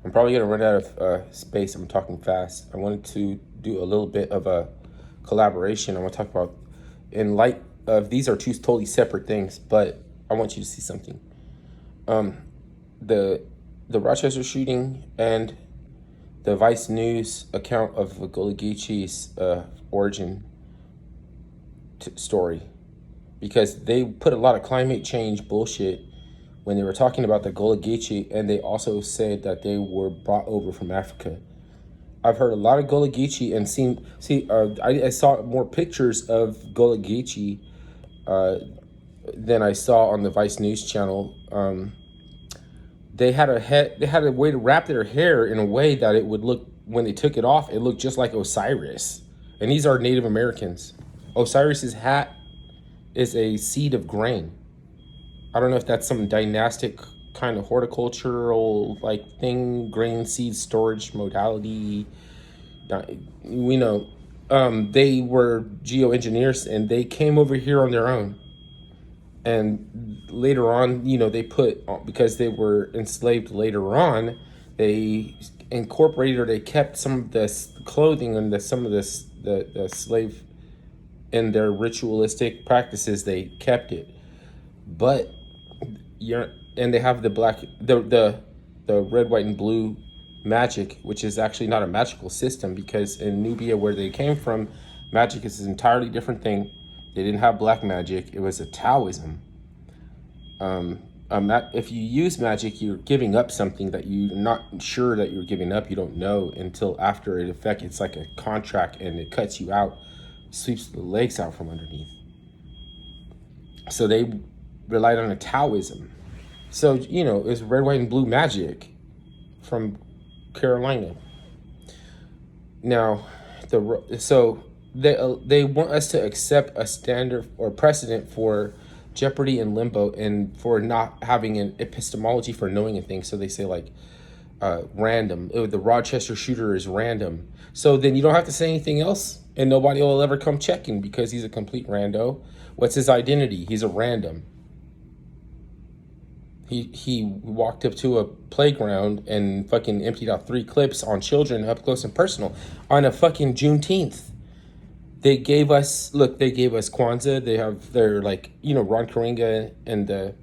I'm probably gonna run out of space. I'm talking fast. I wanted to do a little bit of a collaboration. I want to talk about, in light of, these are two totally separate things, but I want you to see something. The the Rochester shooting and the Vice News account of Gullah Geechee's origin story, because they put a lot of climate change bullshit when they were talking about the Gullah Geechee, and they also said that they were brought over from Africa. I've heard a lot of Gullah Geechee and I saw more pictures of Gullah Geechee than I saw on the Vice News channel. They had a way to wrap their hair in a way that it would look, when they took it off, it looked just like Osiris. And these are Native Americans. Osiris's hat is a seed of grain. I don't know if that's some dynastic kind of horticultural like thing, grain seed storage modality. We know they were geoengineers and they came over here on their own. And later on, they put, because they were enslaved later on, they incorporated, or they kept some of this clothing and some of this the slave in their ritualistic practices. They kept it, but and they have the black, the red, white, and blue magic, which is actually not a magical system, because in Nubia, where they came from, magic is an entirely different thing. They didn't have black magic. It was a Taoism. If you use magic, you're giving up something that you're not sure that you're giving up. You don't know until after it affects. It's like a contract, and it cuts you out, sweeps the legs out from underneath. So they relied on a Taoism. So, it's red, white, and blue magic from Carolina. Now, they want us to accept a standard or precedent for jeopardy and limbo, and for not having an epistemology for knowing a thing. So they say like random. The Rochester shooter is random. So then you don't have to say anything else, and nobody will ever come checking, because he's a complete rando. What's his identity? He's a random. He walked up to a playground and fucking emptied out 3 clips on children up close and personal on a fucking Juneteenth. They gave us Kwanzaa. They have their Ron Karenga and the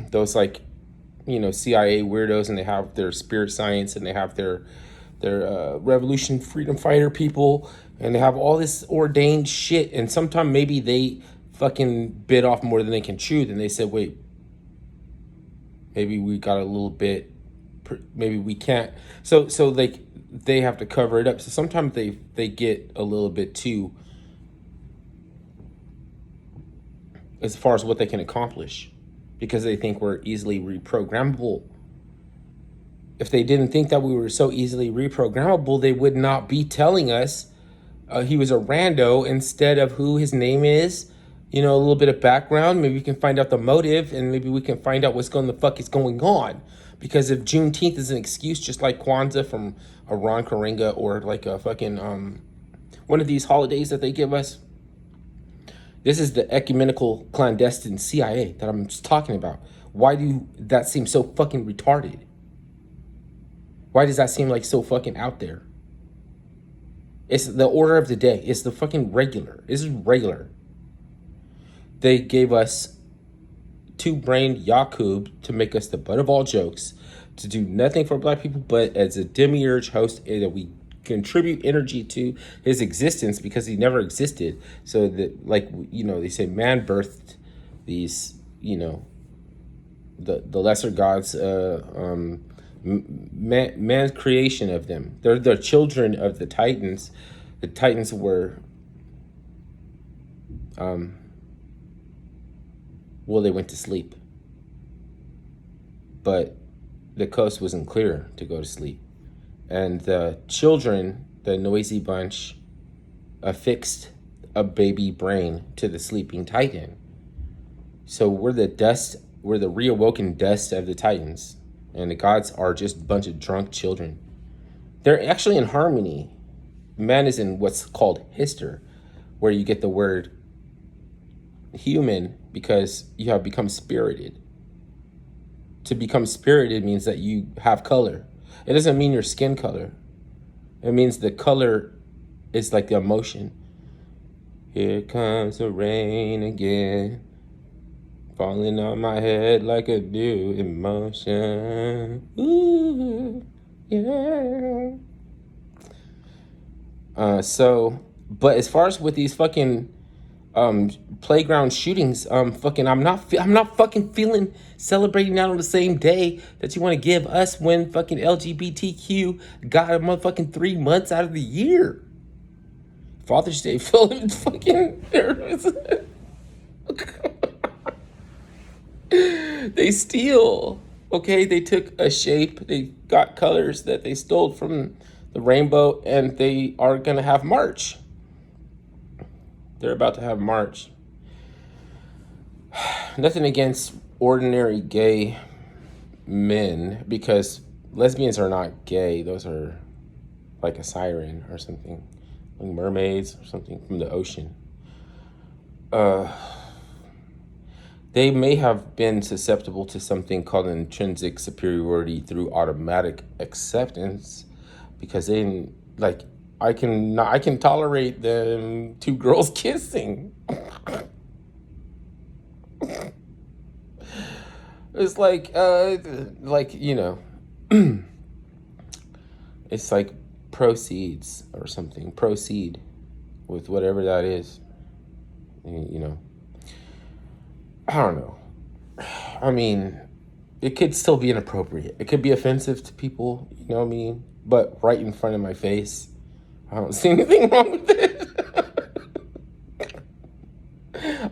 those CIA weirdos, and they have their spirit science, and they have their revolution freedom fighter people, and they have all this ordained shit. And sometimes maybe they fucking bit off more than they can chew. Then they said, wait, maybe we got a little bit, maybe we can't. So they have to cover it up. So sometimes they get a little bit too, as far as what they can accomplish, because they think we're easily reprogrammable. If they didn't think that we were so easily reprogrammable, they would not be telling us he was a rando instead of who his name is. A little bit of background. Maybe we can find out the motive, and maybe we can find out the fuck is going on. Because if Juneteenth is an excuse, just like Kwanzaa from a Ron Karenga, or like a fucking one of these holidays that they give us, this is the ecumenical clandestine CIA that I'm just talking about. Why do that seem so fucking retarded? Why does that seem like so fucking out there? It's the order of the day. It's the fucking regular. This is regular. They gave us 2-brained Yakub to make us the butt of all jokes, to do nothing for black people, but as a demiurge host, that we contribute energy to his existence, because he never existed. So that, they say man birthed these, the lesser gods, man's creation of them. They're the children of the Titans. The Titans were, they went to sleep, but the coast wasn't clear to go to sleep. And the children, the noisy bunch, affixed a baby brain to the sleeping Titan. So we're the reawoken dust of the Titans, and the gods are just a bunch of drunk children. They're actually in harmony. Man is in what's called Hister, where you get the word human, because you have become spirited. To become spirited means that you have color. It doesn't mean your skin color. It means the color is like the emotion. Here comes the rain again, falling on my head like a new emotion. Ooh, yeah. But as far as with these fucking playground shootings, I'm not fucking feeling celebrating that on the same day that you want to give us when fucking LGBTQ got a motherfucking 3 months out of the year. Father's Day, fucking they steal. Okay, they took a shape, they got colors that they stole from the rainbow, and they are gonna have March. They're about to have March. Nothing against ordinary gay men, because lesbians are not gay. Those are like a siren or something, like mermaids or something from the ocean. They may have been susceptible to something called intrinsic superiority through automatic acceptance, because they didn't, like, I can tolerate them two girls kissing. It's like it's like proceeds or something. Proceed with whatever that is. You know. I don't know. I mean, it could still be inappropriate. It could be offensive to people, you know what I mean? But right in front of my face, I don't see anything wrong with it.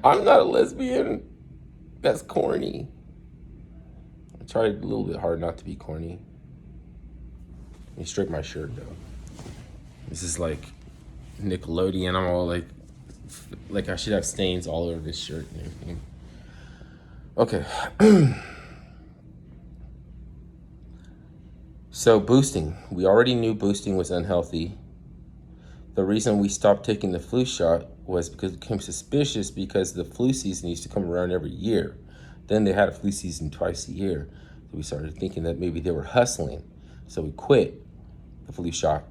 I'm not a lesbian. That's corny. I tried a little bit hard not to be corny. Let me straighten my shirt, though. This is like Nickelodeon. I'm all like I should have stains all over this shirt and everything. Okay. So boosting. We already knew boosting was unhealthy. The reason we stopped taking the flu shot was because it became suspicious, because the flu season used to come around every year. Then they had a flu season twice a year. So we started thinking that maybe they were hustling. So we quit the flu shot.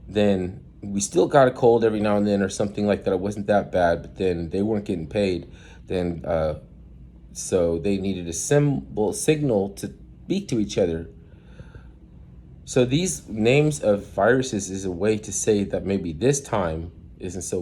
Then we still got a cold every now and then or something like that. It wasn't that bad, but then they weren't getting paid. Then so they needed a signal to speak to each other. So these names of viruses is a way to say that maybe this time isn't so